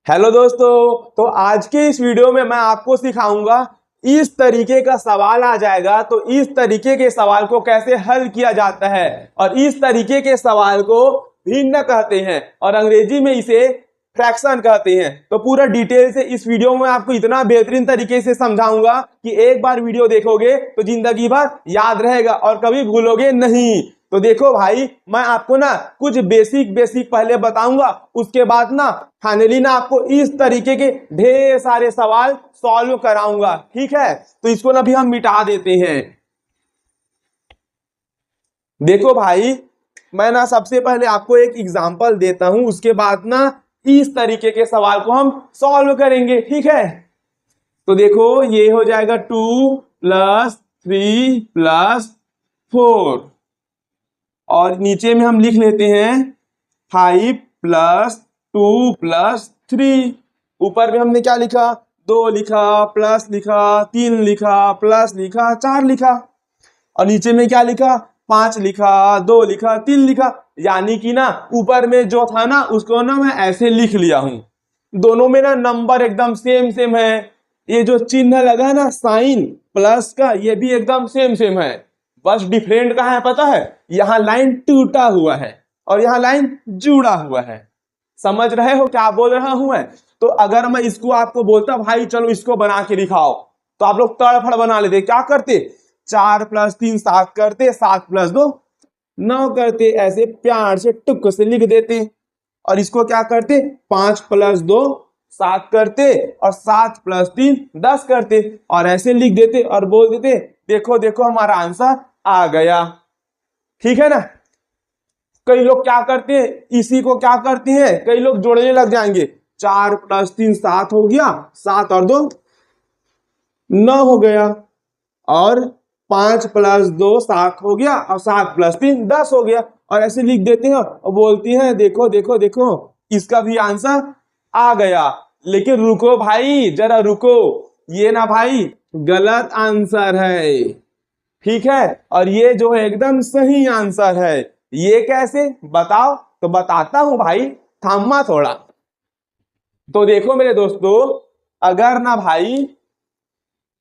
Hello दोस्तों, तो आज के इस वीडियो में मैं आपको सिखाऊंगा इस तरीके का सवाल आ जाएगा तो इस तरीके के सवाल को कैसे हल किया जाता है और इस तरीके के सवाल को भिन्न कहते हैं और अंग्रेजी में इसे फ्रैक्शन कहते हैं। तो पूरा डिटेल से इस वीडियो में आपको इतना बेहतरीन तरीके से समझाऊंगा कि एक बार वीडियो देखोगे तो जिंदगी भर याद रहेगा और कभी भूलोगे नहीं। तो देखो भाई, मैं आपको ना कुछ बेसिक पहले बताऊंगा, उसके बाद ना फाइनली ना आपको इस तरीके के ढेर सारे सवाल सॉल्व कराऊंगा। ठीक है, तो इसको ना भी हम मिटा देते हैं। देखो भाई, मैं ना सबसे पहले आपको एक एग्जांपल देता हूं, उसके बाद ना इस तरीके के सवाल को हम सॉल्व करेंगे। ठीक है, तो देखो ये हो जाएगा 2 + 3 + 4 और नीचे में हम लिख लेते हैं 5 + 2 + 3। ऊपर में हमने क्या लिखा, 2 लिखा, प्लस लिखा, 3 लिखा, प्लस लिखा, 4 लिखा और नीचे में क्या लिखा, 5 लिखा, 2 लिखा, 3 लिखा। यानी कि ना ऊपर में जो था ना उसको ना मैं ऐसे लिख लिया हूं। दोनों में ना नंबर एकदम सेम है। ये जो चिन्ह लगा है ना साइन प्लस का, ये भी एकदम सेम है। बस डिफरेंट कहाँ है पता है, यहाँ लाइन टूटा हुआ है और यहाँ लाइन जुड़ा हुआ है। समझ रहे हो क्या बोल रहा हूं मैं? तो अगर मैं इसको आपको बोलता भाई चलो इसको बना के दिखाओ, तो आप लोग तड़फड़ बना लेते। क्या करते, 4 + 3 7 करते, 7 + 2 9 करते, ऐसे प्यार से टुक से लिख देते। और इसको क्या करते, 5 + 2 7 करते और 7 + 3 10 करते और ऐसे लिख देते और बोल देते देखो देखो हमारा आंसर आ गया। ठीक है ना। कई लोग क्या करते हैं, इसी को क्या करते हैं, कई लोग जोड़ने लग जाएंगे। 4 + 3 7 हो गया, 7 और 2 9 हो गया और 5 + 2 7 हो गया और 7 + 3 10 हो गया और ऐसे लिख देते हैं और बोलती हैं देखो देखो देखो इसका भी आंसर आ गया। लेकिन रुको भाई, जरा रुको, ये ना भाई गलत आंसर है। ठीक है, और ये जो है एकदम सही आंसर है। ये कैसे बताओ, तो बताता हूं भाई, थामा थोड़ा। तो देखो मेरे दोस्तों, अगर ना भाई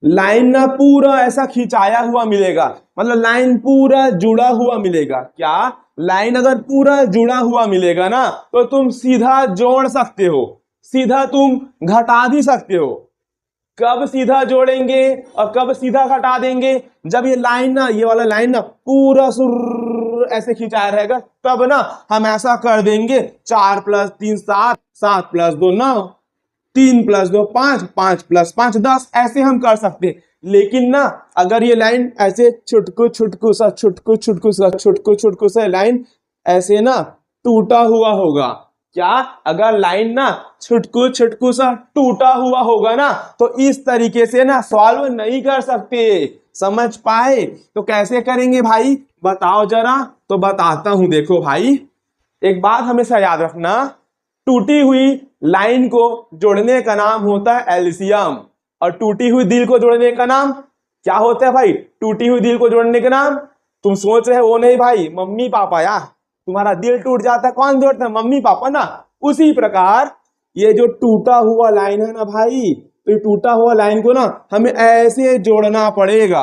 लाइन ना पूरा ऐसा खिंचाया हुआ मिलेगा, मतलब लाइन पूरा जुड़ा हुआ मिलेगा। क्या, लाइन अगर पूरा जुड़ा हुआ मिलेगा ना तो तुम सीधा जोड़ सकते हो, सीधा तुम घटा भी सकते हो। कब सीधा जोड़ेंगे और कब सीधा घटा देंगे, जब ये लाइन ना, ये वाला लाइन ना पूरा सुर ऐसे खिंचाया रहेगा, तब ना हम ऐसा कर देंगे 4 + 3 7 7 + 2 9 3 + 2 5 5 + 5 10, ऐसे हम कर सकते। लेकिन ना अगर ये लाइन ऐसे छुटकू सा लाइन ऐसे ना टूटा हुआ होगा, क्या, अगर लाइन ना छुटकू सा टूटा हुआ होगा ना तो इस तरीके से ना सॉल्व नहीं कर सकते। समझ पाए? तो कैसे करेंगे भाई बताओ जरा। तो बताता हूं, देखो भाई, एक बात हमेशा याद रखना, टूटी हुई लाइन को जोड़ने का नाम होता है एलसीएम और टूटी हुई दिल को जोड़ने का नाम क्या होता है भाई, टूटी हुई दिल को जोड़ने का नाम, तुम सोच रहे हो वो नहीं भाई, मम्मी पापा। यार तुम्हारा दिल टूट जाता है, कौन जोड़ता है, मम्मी पापा ना। उसी प्रकार ये जो टूटा हुआ लाइन है ना भाई, तो ये टूटा हुआ लाइन को ना हमें ऐसे जोड़ना पड़ेगा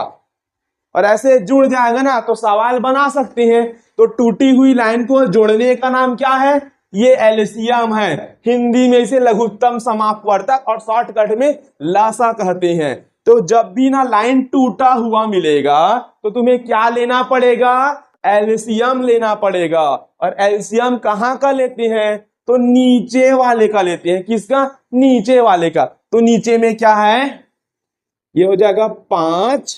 और ऐसे जुड़ जाएगा ना तो सवाल बना सकते हैं। तो टूटी हुई लाइन को जोड़ने का नाम क्या है, ये एलसीएम है। हिंदी में इसे लघुत्तम समापवर्तक और शॉर्टकट में लासा कहते हैं। तो जब भी ना लाइन टूटा हुआ मिलेगा तो तुम्हें क्या लेना पड़ेगा, एलसीएम लेना पड़ेगा। और एलसीएम कहाँ का लेते हैं, तो नीचे वाले का लेते हैं। किसका, नीचे वाले का। तो नीचे में क्या है, ये हो जाएगा 5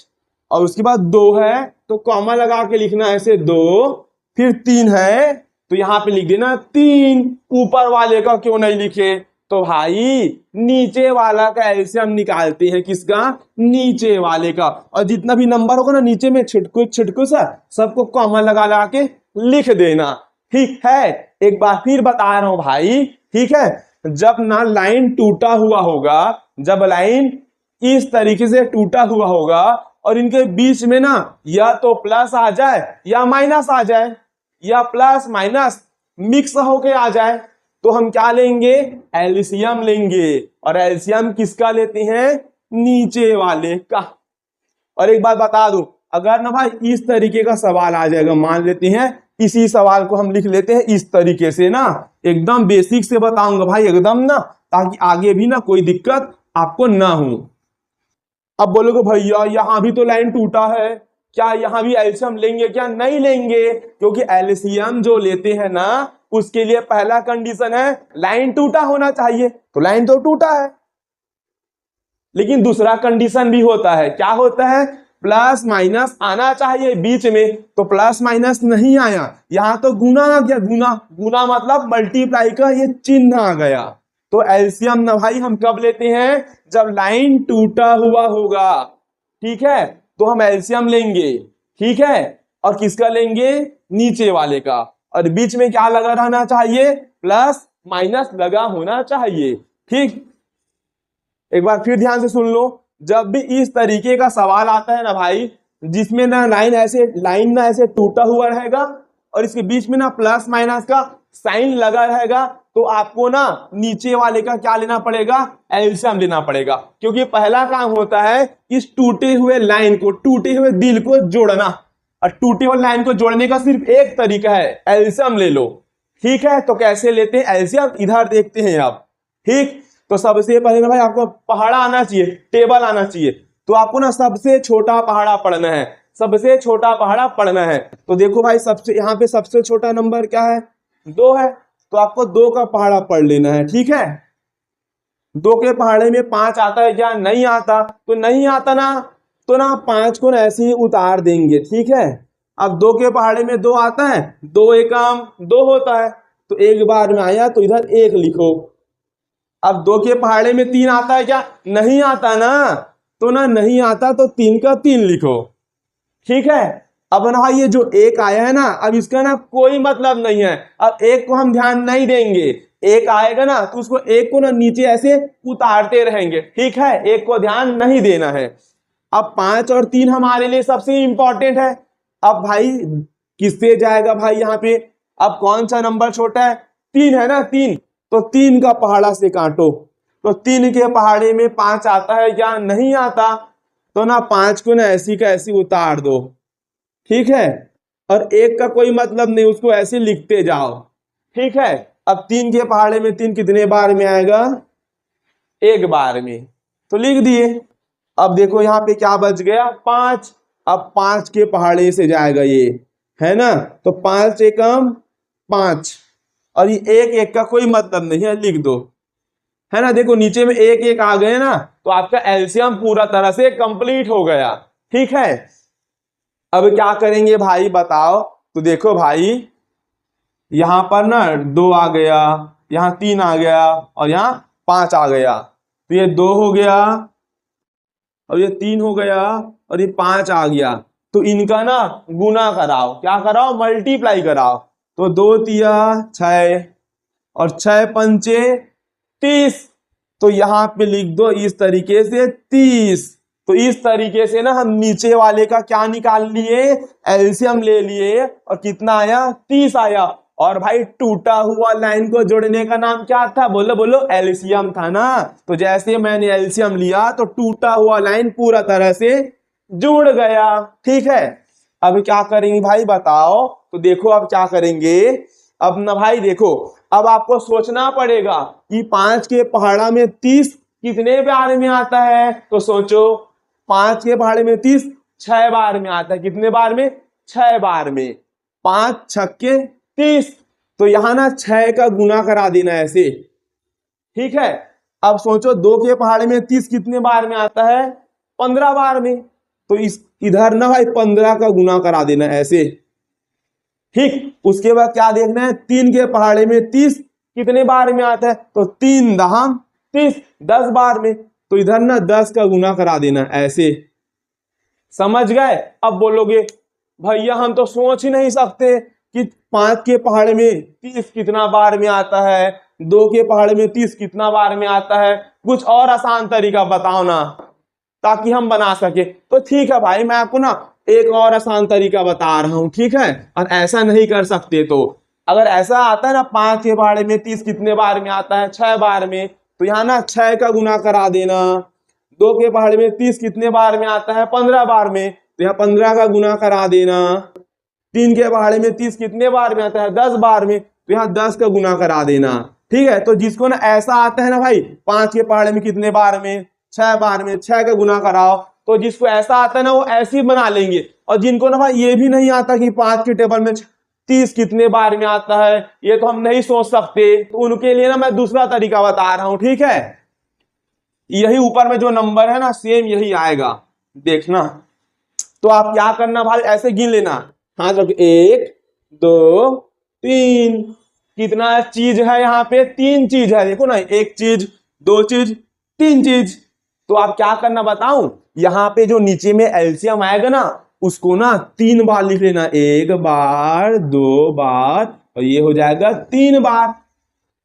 और उसके बाद 2 है तो कॉमा लगा के लिखना ऐसे 2, फिर 3 है तो यहां पे लिख देना 3। ऊपर वाले का क्यों नहीं लिखे, तो भाई नीचे वाला का एलसीएम निकालते हैं। किसका, नीचे वाले का। और जितना भी नंबर होगा ना नीचे में छुटकू सा सबको कॉमा लगा के लिख देना। ठीक है, एक बार फिर बता रहा हूं भाई। ठीक है, जब ना लाइन टूटा हुआ होगा, जब लाइन इस तरीके से टूटा हुआ होगा और इनके बीच में ना या तो प्लस आ जाए या माइनस आ जाए या प्लस माइनस मिक्स होके आ जाए, तो हम क्या लेंगे, एलसीएम लेंगे। और एलसीएम किसका लेते हैं, नीचे वाले का। और एक बात बता दूं, अगर ना भाई इस तरीके का सवाल आ जाएगा, मान लेते हैं इसी सवाल को हम लिख लेते हैं इस तरीके से ना, एकदम बेसिक से बताऊंगा भाई एकदम ना, ताकि आगे भी ना कोई दिक्कत आपको ना हो। अब बोलोगे भैया यहां भी तो लाइन टूटा है, क्या यहां भी एलसीएम लेंगे क्या, नहीं लेंगे, क्योंकि एलसीएम जो लेते हैं ना उसके लिए पहला कंडीशन है लाइन टूटा होना चाहिए, तो लाइन तो टूटा है। लेकिन दूसरा कंडीशन भी होता है, क्या होता है, प्लस माइनस आना चाहिए बीच में, तो प्लस माइनस नहीं आया, यहां तो गुना आ गया, गुना, गुना मतलब मल्टीप्लाई का ये चिन्ह आ गया। तो एलसीएम ना भाई हम कब लेते हैं, जब लाइन टूटा हुआ होगा, ठीक है, तो हम एलसीएम लेंगे, ठीक है। और किसका लेंगे, नीचे वाले का, और बीच में क्या लगा रहना चाहिए, प्लस माइनस लगा होना चाहिए, ठीक। एक बार फिर ध्यान से सुन लो, जब भी इस तरीके का सवाल आता है ना भाई, जिसमें ना लाइन ना ऐसे टूटा हुआ रहेगा और इसके बीच में ना प्लस माइनस का साइन लगा रहेगा, तो आपको ना नीचे वाले का क्या लेना पड़ेगा, एलसीएम लेना पड़ेगा। क्योंकि पहला काम होता है इस टूटे हुए लाइन को, टूटे हुए दिल को जोड़ना, और टूटे हुए लाइन को जोड़ने का सिर्फ एक तरीका है, एलसीएम ले लो, ठीक है। तो कैसे लेते हैं एलसीएम, इधर देखते हैं आप, ठीक। तो सबसे पहले ना भाई आपको पहाड़ा आना चाहिए, टेबल आना चाहिए, तो आपको ना सबसे छोटा पहाड़ा पढ़ना है, सबसे छोटा पहाड़ा पढ़ना है। तो देखो भाई सबसे यहाँ पे सबसे छोटा नंबर क्या है, 2 है, तो आपको 2 का पहाड़ा पढ़ लेना है, ठीक है। 2 के पहाड़े में 5 आता है क्या, नहीं आता, तो नहीं आता ना, तो ना 5 को ना ऐसे ही उतार देंगे, ठीक है। अब 2 के पहाड़े में 2 आता है, 2 एकम 2 होता है, तो एक बार में आया तो इधर 1 लिखो। अब 2 के पहाड़े में 3 आता है क्या, नहीं आता ना, तो ना नहीं आता तो 3 का 3 लिखो, ठीक है। अब ना ये जो 1 आया है ना, अब इसका ना कोई मतलब नहीं है, अब 1 को हम ध्यान नहीं देंगे, 1 आएगा ना तो उसको 1 को ना नीचे ऐसे उतारते रहेंगे, ठीक है, 1 को ध्यान नहीं देना है। अब 5 और 3 हमारे लिए सबसे इंपॉर्टेंट है। अब भाई किससे जाएगा भाई यहाँ पे, अब कौन सा नंबर छोटा है, 3 है ना, 3, तो 3 का पहाड़ा से काटो, तो 3 के पहाड़े में 5 आता है या नहीं आता, तो ना 5 को ना ऐसी का ऐसी उतार दो, ठीक है। और 1 का कोई मतलब नहीं, उसको ऐसे लिखते जाओ, ठीक है। अब 3 के पहाड़े में 3 कितने बार में आएगा, 1 बार में, तो लिख दिए। अब देखो यहाँ पे क्या बच गया, 5, अब 5 के पहाड़े से जाएगा ये, है ना, तो 5 एकम 5, और ये 1 का कोई मतलब नहीं है, लिख दो, है ना। देखो नीचे में 1 आ गए ना, तो आपका एलसीएम पूरा तरह से कंप्लीट हो गया, ठीक है। अब क्या करेंगे भाई बताओ, तो देखो भाई यहां पर ना 2 आ गया, यहाँ 3 आ गया, और यहाँ 5 आ गया, तो ये 2 हो गया, और ये 3 हो गया, और ये 5 आ गया, तो इनका ना गुना कराओ, क्या कराओ, मल्टीप्लाई कराओ, तो 2 तिया 6, और 6 पंचे 30, तो यहाँ पे लिख दो इस तरीके से 30। तो इस तरीके से ना हम नीचे वाले का क्या निकाल लिए, एलसीएम ले लिए, और कितना आया, 30 आया। और भाई टूटा हुआ लाइन को जोड़ने का नाम क्या था, बोलो बोलो, एलसीएम था ना। तो जैसे मैंने एलसीएम लिया तो टूटा हुआ लाइन पूरा तरह से जुड़ गया, ठीक है। अब क्या करेंगे भाई बताओ, तो देखो अब क्या करेंगे, अब ना भाई देखो, अब आपको सोचना पड़ेगा कि 5 के पहाड़ा में 30 कितने बार में आता है, तो सोचो 5 के पहाड़े में 30 6 बार में आता है, कितने बार में, 6 बार में, 5 छक्के 30, तो यहां ना 6 का गुना करा देना ऐसे, ठीक है। अब सोचो 2 के पहाड़े में 30 कितने बार में आता है, 15 बार में, तो इस इधर ना भाई 15 का गुना करा देना ऐसे, ठीक। उसके बाद क्या देखना है, 3 के पहाड़े में 30 कितने बार में आता है, तो 3 दहम 30, 10 बार में, तो इधर ना 10 का गुना करा देना ऐसे, समझ गए। अब बोलोगे भैया हम तो सोच ही नहीं सकते कि 5 के पहाड़े में 30 कितना बार में आता है, 2 के पहाड़े में 30 कितना बार में आता है, कुछ और आसान तरीका बताओ ना ताकि हम बना सके। तो ठीक है भाई, मैं आपको ना एक और आसान तरीका बता रहा हूं, ठीक है। और ऐसा नहीं कर सकते तो अगर ऐसा आता है ना 5 के पहाड़े में 30 कितने बार में आता है, 6 बार में, तो यहाँ ना 6 का गुना करा देना। 2 के पहाड़े में 30 कितने बार में आता है, 15 बार में, तो यहाँ 15 का गुना करा देना। 3 के पहाड़े में 30 कितने बार में आता है, 10 बार में, तो यहाँ 10 का गुना करा देना। ठीक है, तो जिसको ना ऐसा आता है ना भाई 5 के पहाड़े में कितने बार में, 6 बार में, 6 का गुना कराओ, तो जिसको ऐसा आता है ना वो ऐसे ही बना लेंगे। और जिनको ना भाई ये भी नहीं आता कि 5 के टेबल में 30 कितने बार में आता है, ये तो हम नहीं सोच सकते, तो उनके लिए ना मैं दूसरा तरीका बता रहा हूं। ठीक है, यही ऊपर में जो नंबर है ना सेम यही आएगा, देखना। तो आप क्या करना भाई, ऐसे गिन लेना, हाथ रख, 1 2 3, कितना चीज है यहाँ पे, 3 चीज है, देखो ना, 1 चीज, 2 चीज, 3 चीज। तो आप क्या करना बताऊं, यहाँ पे जो नीचे में एलसीएम आएगा ना उसको ना 3 बार लिख लेना, 1 बार, 2 बार, और ये हो जाएगा 3 बार।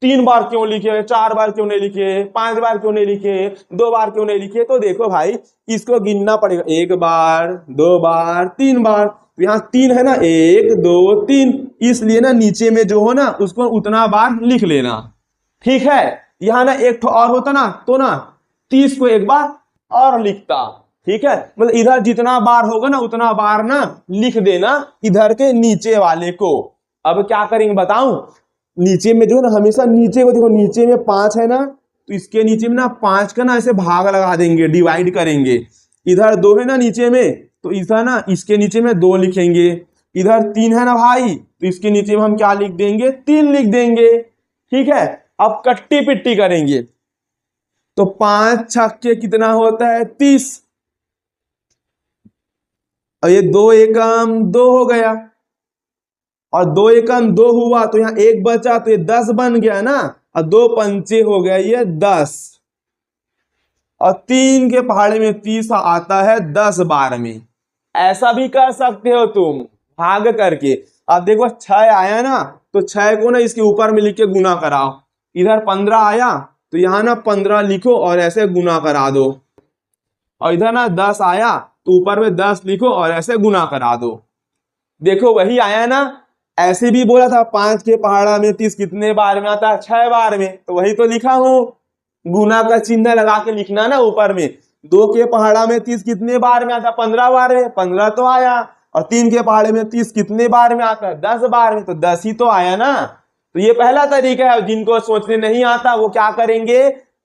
3 बार क्यों लिखे, 4 बार क्यों नहीं लिखे, 5 बार क्यों नहीं लिखे, 2 बार क्यों नहीं लिखे? तो देखो भाई इसको गिनना पड़ेगा, 1 बार, 2 बार, 3 बार। तो यहाँ 3 है ना, 1 2 3, इसलिए ना नीचे में जो हो ना उसको उतना बार लिख लेना। ठीक है, यहाँ ना एक और होता ना तो ना 30 को एक बार और लिखता। ठीक है, मतलब इधर जितना बार होगा ना उतना बार ना लिख देना इधर के नीचे वाले को। अब क्या करेंगे बताऊं, नीचे में जो ना हमेशा नीचे को देखो, नीचे में 5 है ना, तो इसके नीचे में ना 5 का ना ऐसे भाग लगा देंगे, डिवाइड करेंगे। इधर 2 है ना नीचे में, तो इधर ना इसके नीचे में 2 लिखेंगे। इधर 3 है ना भाई, तो इसके नीचे में हम क्या लिख देंगे, 3 लिख देंगे। ठीक है, अब कट्टी पिट्टी करेंगे, तो 5 छक्के कितना होता है, 30, और ये 2 एकम 2 हो गया, और 2 एकम 2 हुआ, तो यहाँ 1 बचा, तो ये 10 बन गया ना, और 2 पंचे हो गया ये 10, और 3 के पहाड़े में 30 आता है 10 बार में। ऐसा भी कर सकते हो तुम भाग करके। अब देखो 6 आया ना, तो 6 को ना इसके ऊपर में लिख के गुना कराओ। इधर 15 आया, तो यहाँ ना 15 लिखो और ऐसे गुना करा दो। और इधर ना 10 आया, तो ऊपर में 10 लिखो और ऐसे गुना करा दो। देखो वही आया ना, ऐसे भी बोला था 5 के पहाड़ा में 30 कितने बार में आता है, 6 बार में, तो वही तो लिखा हूं, गुना का चिन्ह लगा के लिखना ना ऊपर में। 2 के पहाड़ा में 30 कितने बार में आता है, 15 बार में, 15 तो आया। और 3 के पहाड़े में 30 कितने बार में आता है, 10 बार में, तो 10 ही तो आया ना। तो ये पहला तरीका है। जिनको सोचने नहीं आता वो क्या करेंगे,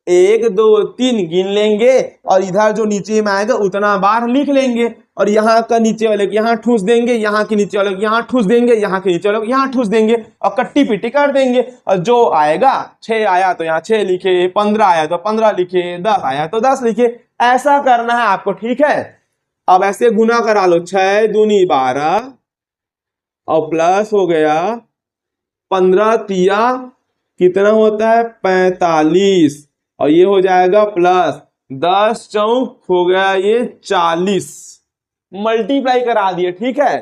1 2 3 गिन लेंगे, और इधर जो नीचे में आएगा उतना बार लिख लेंगे, और यहाँ का नीचे वाले को यहाँ ठूस देंगे, यहाँ के नीचे वाले को यहाँ ठूस देंगे, यहाँ के नीचे वाले को यहाँ ठूस देंगे, और कट्टी पिट्टी कर देंगे। और जो आएगा, 6 आया तो यहाँ 6 लिखे, 15 आया तो 15 लिखे, 10 आया तो 10 लिखे। ऐसा करना है आपको। ठीक है, अब ऐसे गुना करा लो, 6 दूनी 12, और प्लस हो गया 15 तिया कितना होता है, 45, और ये हो जाएगा प्लस 10 चौक हो गया ये 40, मल्टीप्लाई करा दिए। ठीक है,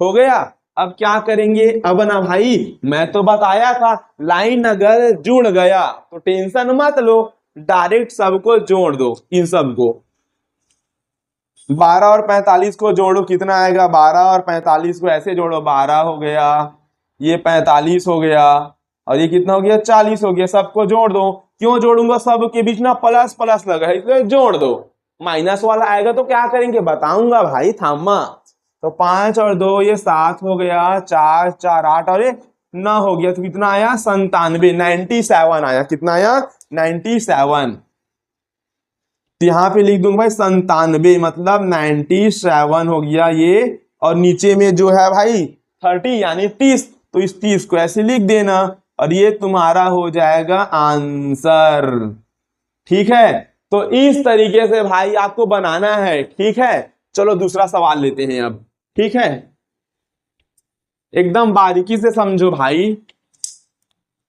हो गया। अब क्या करेंगे, अब ना भाई मैं तो बताया था लाइन अगर जुड़ गया तो टेंशन मत लो, डायरेक्ट सबको जोड़ दो। इन सबको 12 और 45 को जोड़ो, कितना आएगा, 12 और 45 को ऐसे जोड़ो, 12 हो गया, ये 45 हो गया, और ये कितना हो गया, 40 हो गया। सबको जोड़ दो। क्यों जोड़ूंगा, सब के बीच ना प्लस प्लस लगा है इसलिए जोड़ दो। माइनस वाला आएगा तो क्या करेंगे बताऊंगा भाई, थामा। तो 5 और 2 ये 7 हो गया, 4 4 8 और ये 9 हो गया, तो कितना आया, 97, 97 आया। कितना आया, 97। तो यहाँ पे लिख दूंगा भाई 97, मतलब 97 हो गया ये। और नीचे में जो है भाई 30 यानी 30, तो इस 30 को ऐसे लिख देना, और ये तुम्हारा हो जाएगा आंसर। ठीक है, तो इस तरीके से भाई आपको बनाना है। ठीक है, चलो दूसरा सवाल लेते हैं अब। ठीक है, एकदम बारीकी से समझो भाई।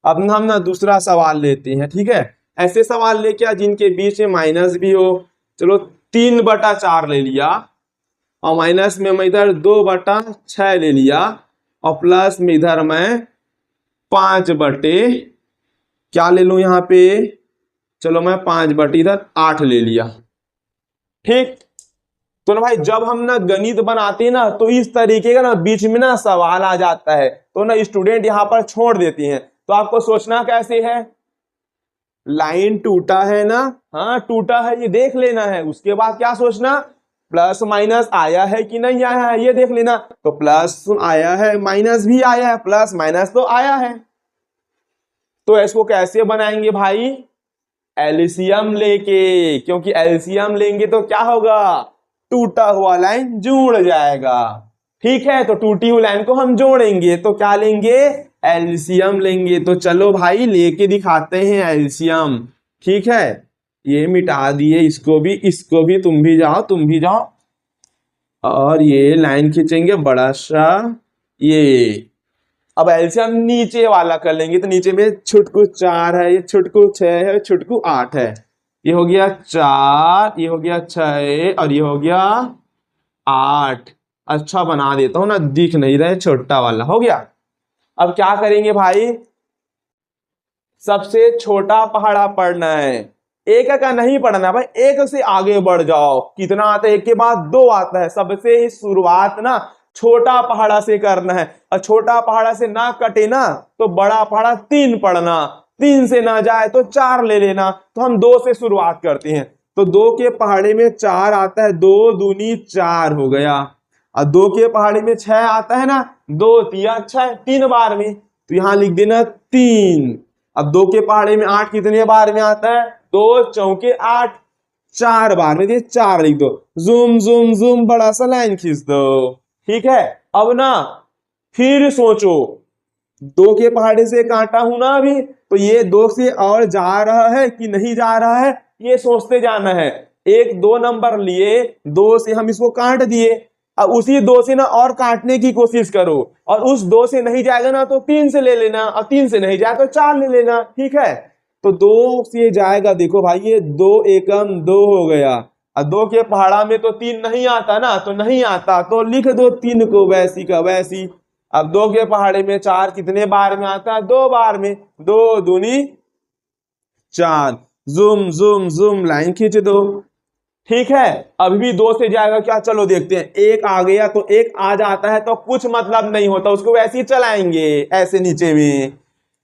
अब हम ना दूसरा सवाल लेते हैं। ठीक है, ऐसे सवाल लेके जिनके बीच में माइनस भी हो। चलो 3/4 ले लिया, और माइनस में मैं इधर 2/6 ले लिया, और प्लस में इधर मैं 5 क्या ले लूं यहाँ पे, चलो मैं 5 इधर 8 ले लिया। ठीक, तो ना भाई जब हम ना गणित बनाते हैं ना तो इस तरीके का ना बीच में ना सवाल आ जाता है, तो ना स्टूडेंट यहाँ पर छोड़ देती हैं। तो आपको सोचना कैसे है, लाइन टूटा है ना, हाँ टूटा है ये देख लेना है, उसके बाद क्या सोचना, प्लस माइनस आया है कि नहीं आया है ये देख लेना। तो प्लस आया है, माइनस भी आया है, प्लस माइनस तो आया है। तो इसको कैसे बनाएंगे भाई, एलसीएम लेके, क्योंकि एलसीएम लेंगे तो क्या होगा, टूटा हुआ लाइन जुड़ जाएगा। ठीक है, तो टूटी हुई लाइन को हम जोड़ेंगे तो क्या लेंगे, एलसीएम लेंगे। तो चलो भाई लेके दिखाते हैं एलसीएम। ठीक है, ये मिटा दिए इसको भी तुम भी जाओ, तुम भी जाओ, और ये लाइन खींचेंगे बड़ा सा ये। अब एलसीएम नीचे वाला कर लेंगे, तो नीचे में छुटकू 4 है, ये छुटकू 6 है, छुटकू 8 है, ये हो गया 4, ये हो गया 6 और ये हो गया 8। अच्छा बना देता हूं ना, दिख नहीं रहे, छोटा वाला हो गया। अब क्या करेंगे भाई, सबसे छोटा पहाड़ा पढ़ना है, एक का नहीं पढ़ना भाई, एक से आगे बढ़ जाओ। कितना आता है, एक के बाद 2 आता है। सबसे ही शुरुआत ना छोटा पहाड़ा से करना है, और छोटा पहाड़ा से ना कटे ना तो बड़ा पहाड़ा 3 पढ़ना, 3 से ना जाए तो 4 ले लेना। तो हम 2 से शुरुआत करते हैं, तो 2 के पहाड़े में 4 आता है, 2 दूनी 4 हो गया। और 2 के पहाड़े में 6 आता है ना, 2 तिया 6, 3 बार में, तो यहां लिख देना 3। अब 2 के पहाड़े में 8 कितने बार में आता है, 2 चौके 8, 4 बार में, 4 लिख दो। जूम जूम जूम बड़ा सा लाइन खींच दो। ठीक है, अब ना फिर सोचो, 2 के पहाड़े से काटा हूं ना अभी, तो ये 2 से और जा रहा है कि नहीं जा रहा है, ये सोचते जाना है। 1-2 नंबर लिए, 2 से हम इसको काट दिए, अब उसी 2 से ना और काटने की कोशिश करो, और उस 2 से नहीं जाएगा ना तो 3 से ले लेना, और 3 से नहीं जाए तो 4 ले लेना। ठीक है, तो 2 से जाएगा, देखो भाई ये 2 एकम 2 हो गया, और 2 के पहाड़ा में तो 3 नहीं आता ना, तो नहीं आता तो लिख दो 3 को वैसी का वैसी। अब 2 के पहाड़े में 4 कितने बार में आता है, 2 बार में, 2 दूनी 4, जूम जूम जूम लाइन खींच दो। ठीक है, अभी भी 2 से जाएगा क्या, चलो देखते हैं। 1 आ गया तो 1 आ जाता है तो कुछ मतलब नहीं होता, उसको वैसे ही चलाएंगे ऐसे नीचे में।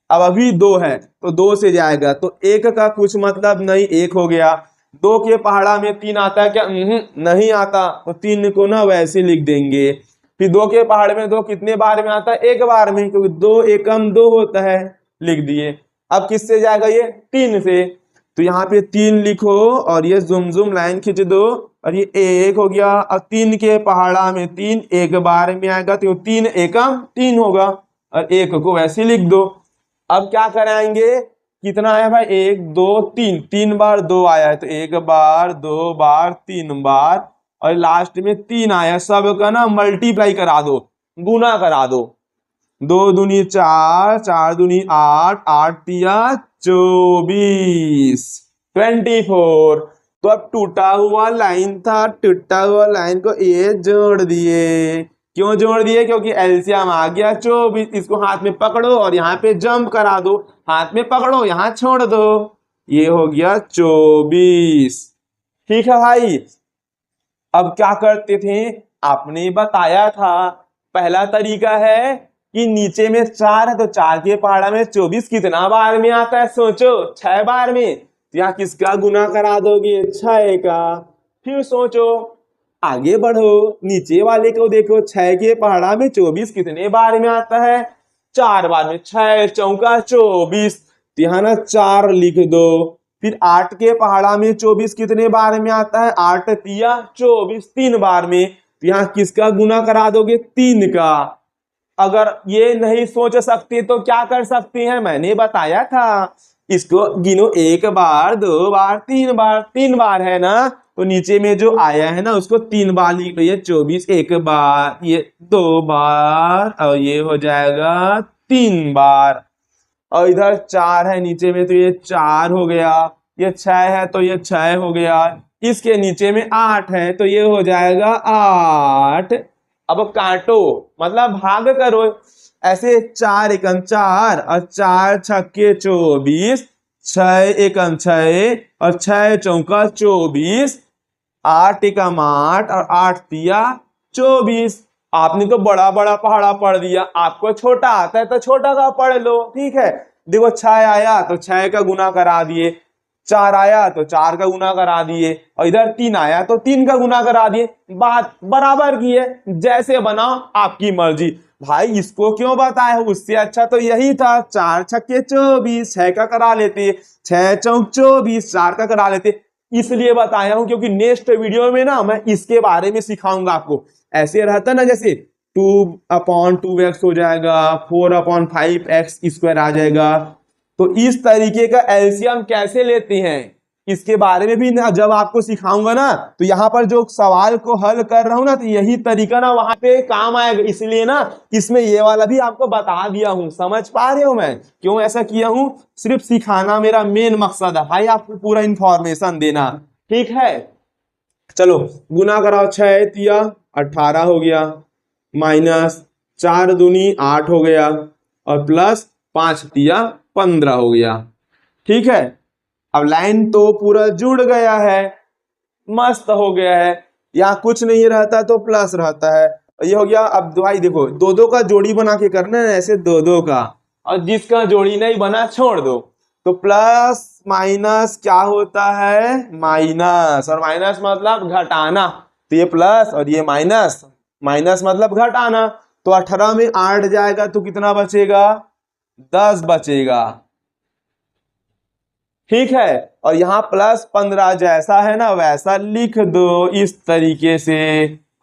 अब अभी 2 है तो 2 से जाएगा, तो 1 का कुछ मतलब नहीं, 1 हो गया। 2 के पहाड़ा में 3 आता है क्या, नहीं आता, तो 3 को ना वैसे लिख देंगे। फिर 2 के पहाड़ में 2 कितने बार में आता है, 1 बार में, क्योंकि 2 एकम 2 होता है, लिख दिए। अब किससे जाएगा ये, 3 से, तो यहाँ पे 3 लिखो और ये जुम जुम लाइन खींच दो, और ये 1 हो गया। और 3 के पहाड़ा में 3 1 बार में आएगा, तो 3 एकम 3 होगा, और 1 को वैसे लिख दो। अब क्या कराएंगे, कितना आया भाई, 1 2 3, 3 बार 2 आया है, तो 1 बार 2 बार 3 बार, और लास्ट में 3 आया। सब का ना मल्टीप्लाई करा दो, गुना करा दो, 2 दूनी 4, 4 दूनी 8, 8 तिया 24, 24। तो अब टूटा हुआ लाइन था, टूटा हुआ लाइन को ये जोड़ दिए। क्यों जोड़ दिए, क्योंकि एलसीएम आ गया 24। इसको हाथ में पकड़ो और यहाँ पे जंप करा दो, हाथ में पकड़ो यहाँ छोड़ दो, ये हो गया 24। ठीक है भाई, अब क्या करते थे, आपने बताया था पहला तरीका है कि नीचे में 4 है तो 4 के पहाड़ा में 24 कितना बार में आता है, सोचो 6 बार में, तो यहाँ किसका गुना करा दोगे, 6 का। फिर सोचो, आगे बढ़ो, नीचे वाले को देखो, 6 के पहाड़ा में 24 कितने बार में आता है, 4 बार में, 6 चौका 24, तो यहाँ ना 4 लिख दो। फिर 8 के पहाड़ा में 24 कितने बार में आता है, 8 तिया 24, 3 बार में, तो यहाँ किसका गुना करा दोगे, 3 का। अगर ये नहीं सोच सकते तो क्या कर सकते हैं, मैंने बताया था, इसको गिनो, 1 बार 2 बार 3 बार, 3 बार है ना, तो नीचे में जो आया है ना उसको 3 बार लिख लो। ये 24 1 बार, ये 2 बार, और ये हो जाएगा 3 बार। और इधर 4 है नीचे में, तो ये 4 हो गया। ये 6 है तो ये 6 हो गया। इसके नीचे में 8 है तो ये हो जाएगा 8। अब काटो, मतलब भाग करो, ऐसे 4 एकम 4 और 4 छक्के 24, 6 एकम 6 और 6 चौका 24, 8 एकम 8 और 8 तिया 24। आपने तो बड़ा बड़ा पहाड़ा पढ़ दिया, आपको छोटा आता है तो छोटा का पढ़ लो। ठीक है, देखो 6 आया तो 6 का गुना करा दिए, 4 आया तो 4 का गुना करा दिए, और इधर 3 आया तो 3 का गुना करा दिए। बात बराबर की है, जैसे बनाओ आपकी मर्जी। भाई इसको क्यों बताए, उससे अच्छा तो यही था, 4 छक्के 24, 6 का करा लेते, 6 चौक 24, 4 का करा लेते। इसलिए बताया हूं क्योंकि नेक्स्ट वीडियो में ना मैं इसके बारे में सिखाऊंगा आपको। ऐसे रहता ना, जैसे 2/2x हो जाएगा, 4/5x² आ जाएगा, तो इस तरीके का एलसीएम कैसे लेते हैं इसके बारे में भी ना जब आपको सिखाऊंगा ना, तो यहाँ पर जो सवाल को हल कर रहा हूं ना, तो यही तरीका ना वहां पे काम आएगा। इसलिए ना इसमें ये वाला भी आपको बता दिया हूं। समझ पा रहे हो मैं क्यों ऐसा किया हूं? सिर्फ सिखाना मेरा मेन मकसद है भाई, आपको पूरा इंफॉर्मेशन देना। ठीक है, चलो गुना कराओ, 6 तिया 18 हो गया, माइनस 4 दूनी 8 हो गया, और प्लस 5 तिया 15 हो गया। ठीक है, अब लाइन तो पूरा जुड़ गया है, मस्त हो गया है। यहाँ कुछ नहीं रहता तो प्लस रहता है, ये हो गया। अब भाई देखो, दो दो का जोड़ी बना के करना है ऐसे, दो दो का, और जिसका जोड़ी नहीं बना छोड़ दो। तो प्लस माइनस क्या होता है, माइनस, और माइनस मतलब घटाना, तो ये प्लस और ये माइनस, माइनस मतलब घटाना। तो 18 में 8 जाएगा तो कितना बचेगा, 10 बचेगा। ठीक है, और यहाँ प्लस 15 जैसा है ना वैसा लिख दो इस तरीके से,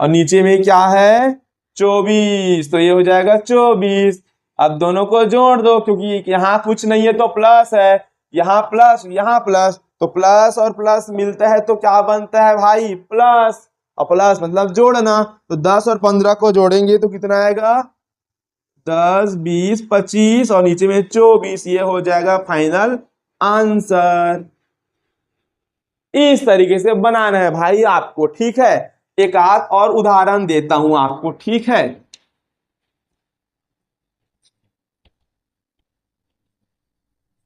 और नीचे में क्या है, 24, तो ये हो जाएगा 24। अब दोनों को जोड़ दो, क्योंकि यहाँ कुछ नहीं है तो प्लस है, यहाँ प्लस, तो प्लस और प्लस मिलता है तो क्या बनता है भाई, प्लस, और प्लस मतलब जोड़ना। तो 10 और 15 को जोड़ेंगे तो कितना आएगा, 10 20 25, और नीचे में 24, ये हो जाएगा फाइनल आंसर। इस तरीके से बनाना है भाई आपको। ठीक है, एक आध और उदाहरण देता हूं आपको। ठीक है,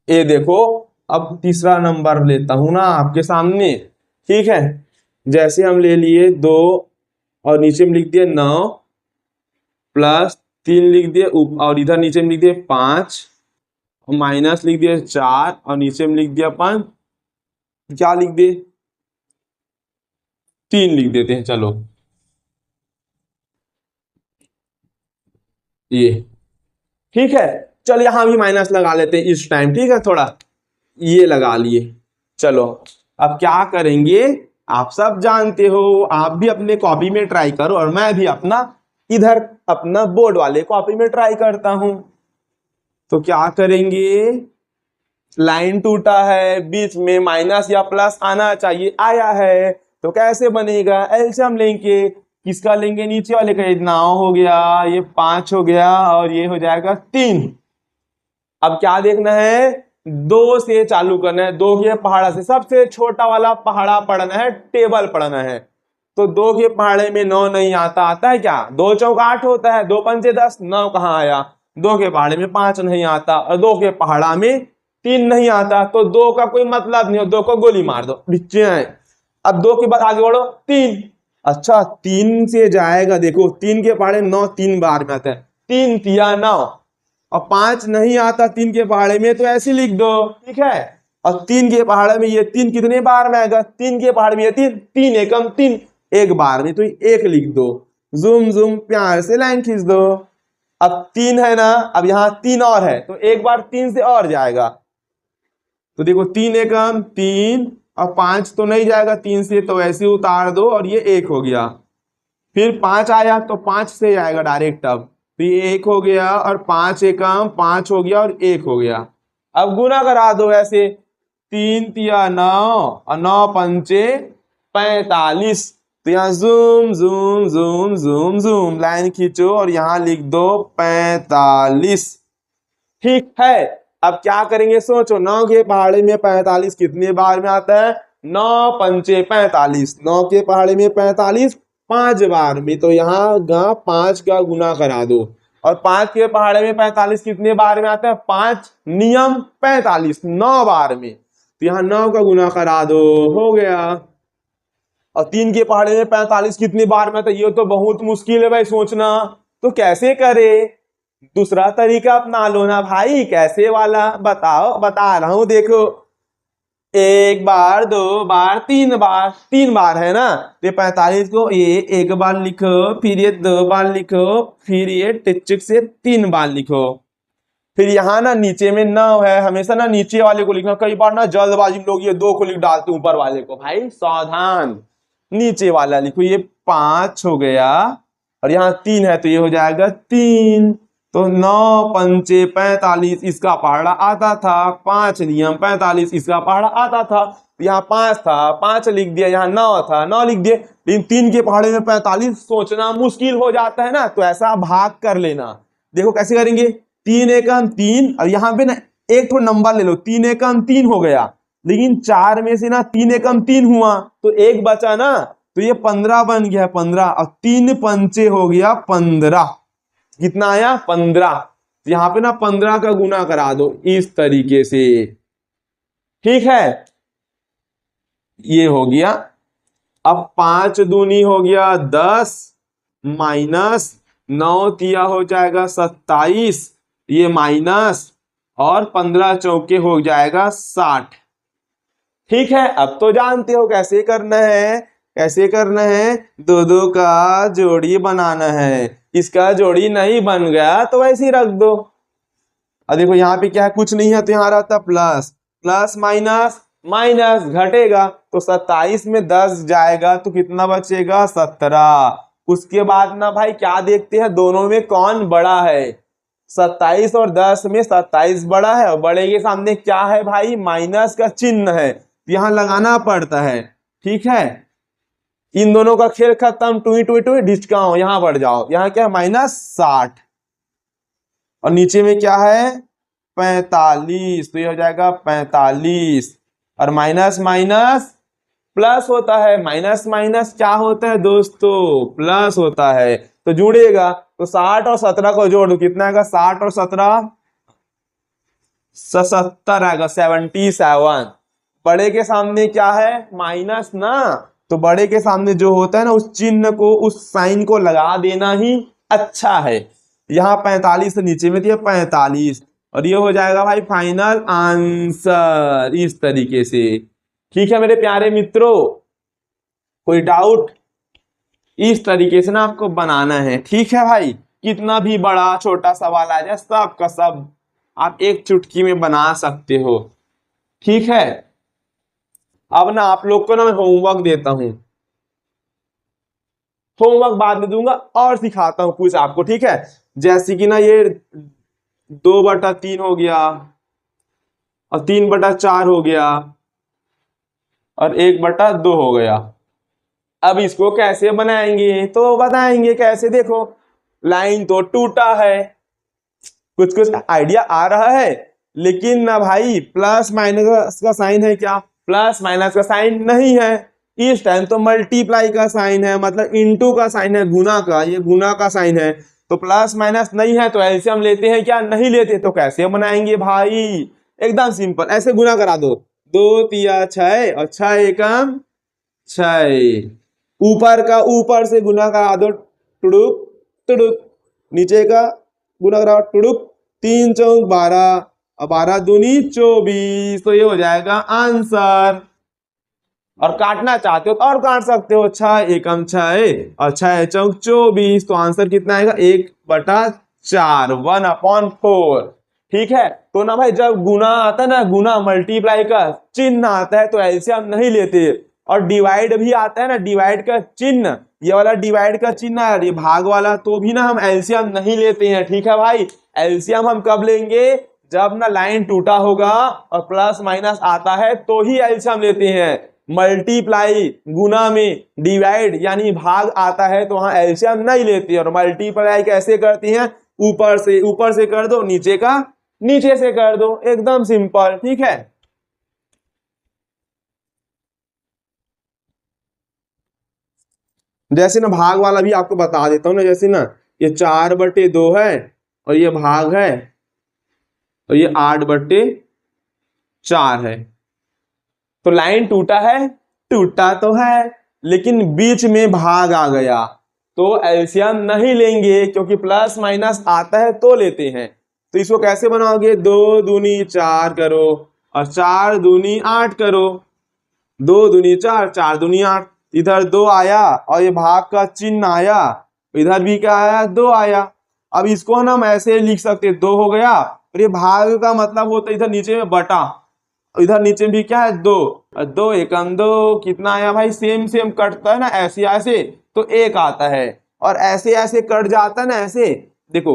ये देखो, अब तीसरा नंबर लेता हूं ना आपके सामने। ठीक है, जैसे हम ले लिए 2, और नीचे में लिख दिए 9, प्लस 3 लिख दिए, और इधर नीचे में लिख दिए 5, माइनस लिख दिए 4, और नीचे में लिख दिया 5, क्या लिख दिए, 3 लिख देते हैं। चलो ये ठीक है, चल यहाँ भी माइनस लगा लेते हैं इस टाइम। ठीक है, थोड़ा ये लगा लिए। चलो अब क्या करेंगे, आप सब जानते हो, आप भी अपने कॉपी में ट्राई करो, और मैं भी अपना इधर अपना बोर्ड वाले कॉपी में ट्राई करता हूं। तो क्या करेंगे, लाइन टूटा है, बीच में माइनस या प्लस आना चाहिए, आया है, तो कैसे बनेगा, एलसीएम लेंगे। किसका लेंगे, नीचे वाले का, 9 हो गया, ये 5 हो गया, और ये हो जाएगा 3। अब क्या देखना है, 2 से चालू करना है, 2 के पहाड़ा से, सबसे छोटा वाला पहाड़ा पढ़ना है, टेबल पढ़ना है। तो 2 के पहाड़े में 9 नहीं आता, आता है क्या, 2 चौक 8 होता है, 2 पंचे 10, 9 कहाँ आया। 2 के पहाड़े में 5 नहीं आता, और 2 के पहाड़ा में 3 नहीं आता, तो 2 का कोई मतलब नहीं हो, 2 को गोली मार दो, नीचे आए। अब 2 के बाद आगे बढ़ो, 3, अच्छा 3 से जाएगा, देखो 3 के पहाड़े 9 3 बार में आता है, 3 तिया 9, और 5 नहीं आता 3 के पहाड़े में, तो ऐसे लिख दो। ठीक है, और 3 के पहाड़े में ये 3 कितने बार में आएगा, 3 के पहाड़े में ये 3, 3 एकम 3, एक बार में, तो 1 लिख दो, जूम जूम प्यार से लाइन खींच दो। अब 3 है ना, अब यहाँ 3 और है, तो एक बार 3 से और जाएगा, तो देखो 3 एकम 3, और 5 तो नहीं जाएगा 3 से, तो ऐसे उतार दो, और ये 1 हो गया। फिर 5 आया तो 5 से जाएगा डायरेक्ट, अब तो ये 1 हो गया, और 5 एकम 5 हो गया, और 1 हो गया। अब गुना करा दो ऐसे, 3 तिया 9, और 9 पंचे 45, तो यहाँ zoom zoom zoom zoom zoom line खींचो, और यहाँ लिख दो 45। ठीक है, अब क्या करेंगे सोचो, 9 के पहाड़े में 45 कितने बार में आता है, 9 पंचे 45, 9 के पहाड़े में 45 5 बार में, तो यहाँ 5 का गुना करा दो, और 5 के पहाड़े में 45 कितने बार में आता है, 5 नियम 45 9 बार में, तो यहाँ 9 का गुना करा दो, हो गया। और 3 के पहाड़े में 45 कितनी बार में, तो ये तो बहुत मुश्किल है भाई सोचना। तो कैसे करे? दूसरा तरीका अपना लो ना भाई। कैसे वाला बताओ, बता रहा हूं देखो। 1 बार 2 बार 3 बार, 3 बार है ना। ये 45 को ये 1 बार लिखो, फिर ये 2 बार लिखो, फिर ये टिचक से 3 बार लिखो। फिर यहाँ ना नीचे में 9 है, हमेशा ना नीचे वाले को लिखना। कई बार ना जल्दबाजी में लोग ये 2 को लिख डालते ऊपर वाले को। भाई सावधान, नीचे वाला लिखो। ये 5 हो गया और यहाँ 3 है तो ये हो जाएगा 3। तो 9 पंचे 45 इसका पहाड़ा आता था। 5 नियम 45 इसका पहाड़ा आता था। यहाँ 5 था, 5 लिख दिया। यहाँ 9 था, 9 लिख दिए। लेकिन 3 के पहाड़े में 45 सोचना मुश्किल हो जाता है ना, तो ऐसा भाग कर लेना। देखो कैसे करेंगे। 3 एकम 3 और यहाँ पे ना एक तो नंबर ले लो। 3 एकम 3 हो गया, लेकिन 4 में से ना 3 एकम 3 हुआ तो एक बचा ना, तो ये 15 बन गया। 15 और 3 पंचे हो गया 15। कितना आया? 15। यहाँ पे ना 15 का गुना करा दो इस तरीके से। ठीक है, ये हो गया। अब 5 दूनी हो गया 10 माइनस 9 तिया हो जाएगा 27, ये माइनस, और 15 चौके हो जाएगा 60। ठीक है, अब तो जानते हो कैसे करना है। कैसे करना है? 2 का जोड़ी बनाना है। इसका जोड़ी नहीं बन गया तो वैसे ही रख दो। अब देखो यहाँ पे क्या है, कुछ नहीं है तो यहाँ रहता प्लस। प्लस माइनस माइनस घटेगा, तो 27 में 10 जाएगा तो कितना बचेगा? 17। उसके बाद ना भाई क्या देखते हैं, दोनों में कौन बड़ा है। 27 और 10 में 27 बड़ा है, और बड़े के सामने क्या है भाई? माइनस का चिन्ह है, यहाँ लगाना पड़ता है। ठीक है, इन दोनों का खेल खत्म। टुई टुई टुई डिस्काउंट, यहाँ बढ़ जाओ। यहाँ क्या है? -60। और नीचे में क्या है? 45। तो ये हो जाएगा 45। और माइनस माइनस प्लस होता है। माइनस माइनस क्या होता है दोस्तों? प्लस होता है। तो जुड़ेगा। तो 60 और 17 को जोड़ दो, कितना आएगा? 60 और 17 77 आएगा, 77। बड़े के सामने क्या है? माइनस ना, तो बड़े के सामने जो होता है ना, उस चिन्ह को, उस साइन को लगा देना ही अच्छा है। यहाँ 45 से नीचे में दिया 45, और ये हो जाएगा भाई फाइनल आंसर इस तरीके से। ठीक है मेरे प्यारे मित्रों, कोई डाउट? इस तरीके से ना आपको बनाना है। ठीक है भाई, कितना भी बड़ा छोटा सवाल आ जाए, सब का सब आप एक चुटकी में बना सकते हो। ठीक है, अब ना आप लोग को ना मैं होमवर्क देता हूं। होमवर्क बाद में दूंगा और सिखाता हूं कुछ आपको। ठीक है, जैसे कि ना ये 2/3 हो गया, और 3/4 हो गया, और 1/2 हो गया। अब इसको कैसे बनाएंगे तो बताएंगे कैसे। देखो लाइन तो टूटा है, कुछ कुछ आइडिया आ रहा है, लेकिन ना भाई प्लस माइनस का साइन है क्या? प्लस माइनस का साइन नहीं है। इस टाइम तो मल्टीप्लाई का साइन है, मतलब इनटू का साइन है, गुना का। ये गुना का साइन है, तो प्लस माइनस नहीं है, तो एलसीएम लेते हैं क्या? नहीं लेते। तो कैसे बनाएंगे भाई? एकदम सिंपल, ऐसे गुना करा दो। 2 तिया 6 और 6 एकम 6। ऊपर का ऊपर से गुना करा दो, टुडुक टुडुक। नीचे का गुना करा टुडुक। 3 चौक 12 और 12 दूनी 24। तो ये हो जाएगा आंसर। और काटना चाहते हो तो और काट सकते हो। 6 एकम 6 और 6 चौक 24। तो आंसर कितना आएगा? 1/4, 1/4। ठीक है, तो ना भाई जब गुना आता है ना, गुना मल्टीप्लाई का चिन्ह आता है, तो एलसीएम नहीं लेते। और डिवाइड भी आता है ना, डिवाइड का चिन्ह, ये वाला डिवाइड का चिन्ह है, ये भाग वाला, तो भी ना हम एलसीएम नहीं लेते हैं। ठीक है भाई, एलसीएम हम कब लेंगे? जब ना लाइन टूटा होगा और प्लस माइनस आता है तो ही एलसीएम लेते हैं। मल्टीप्लाई गुना में डिवाइड यानी भाग आता है तो वहां एलसीएम नहीं लेते। और मल्टीप्लाई कैसे करते हैं? ऊपर से कर दो, नीचे का नीचे से कर दो, एकदम सिंपल। ठीक है, जैसे ना भाग वाला भी आपको बता देता हूं ना। जैसे ना ये 4/2 है, और ये भाग है, और ये 8/4 है। तो लाइन टूटा है, टूटा तो है, लेकिन बीच में भाग आ गया तो एलसीएम नहीं लेंगे, क्योंकि प्लस माइनस आता है तो लेते हैं। तो इसको कैसे बनाओगे, 2 दूनी 4 करो और 4 दूनी 8 करो, 2 दूनी 4, 4 दूनी 8, इधर 2 आया और ये भाग का चिन्ह आया, इधर भी क्या आया, 2 आया। अब इसको हम ऐसे लिख सकते, 2 हो गया और ये भाग का मतलब होता है इधर नीचे में बटा, इधर नीचे भी क्या है, 2, 2 एकम 2, कितना आया भाई, सेम सेम कटता है ना ऐसे ऐसे तो 1 आता है, और ऐसे ऐसे कट जाता है ना ऐसे, देखो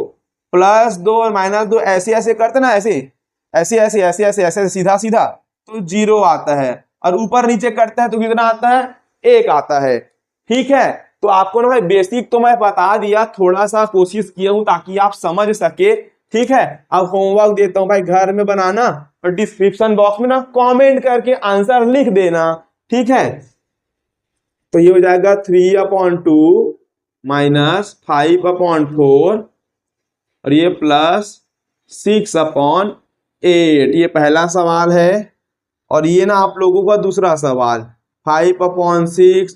+2 और -2 ऐसे ऐसे करते ना, ऐसे ऐसे ऐसे ऐसे ऐसे ऐसे सीधा सीधा तो 0 आता है, और ऊपर नीचे कटता है तो कितना आता है, 1 आता है। ठीक है, तो आपको ना भाई बेसिक तो मैं बता दिया, थोड़ा सा कोशिश किया हूं ताकि आप समझ सके। ठीक है, अब होमवर्क देता हूं भाई, घर में बनाना और डिस्क्रिप्शन बॉक्स में ना कमेंट करके आंसर लिख देना। ठीक है, तो ये हो जाएगा 3/2 -5/4 और ये +6/8। ये पहला सवाल है, और ये ना आप लोगों का दूसरा सवाल 5/6।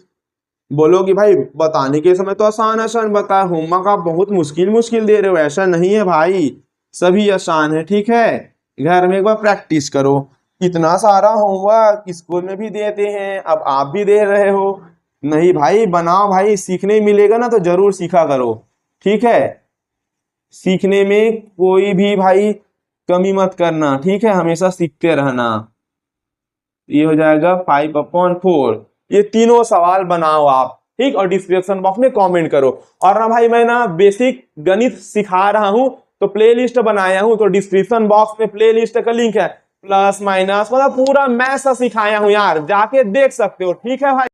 बोलो कि भाई बताने के समय तो आसान आसान बताया, होमवर्क आप बहुत मुश्किल मुश्किल दे रहे हो, ऐसा नहीं है भाई, सभी आसान है। ठीक है, घर में एक बार प्रैक्टिस करो, इतना सारा होमवर्क स्कूल में भी देते हैं, अब आप भी दे रहे हो। नहीं भाई बनाओ भाई, सीखने मिलेगा ना तो जरूर सीखा करो। ठीक है, सीखने में कोई भी भाई कमी मत करना। ठीक है, हमेशा सीखते रहना। ये हो जाएगा 5/4। ये तीनों सवाल बनाओ आप, ठीक, और डिस्क्रिप्शन बॉक्स में कमेंट करो। और ना भाई मैं ना बेसिक गणित सिखा रहा हूं तो प्लेलिस्ट बनाया हूं, तो डिस्क्रिप्शन बॉक्स में प्लेलिस्ट का लिंक है, प्लस माइनस मतलब पूरा मैथ्स सिखाया हूं यार, जाके देख सकते हो। ठीक है भाई।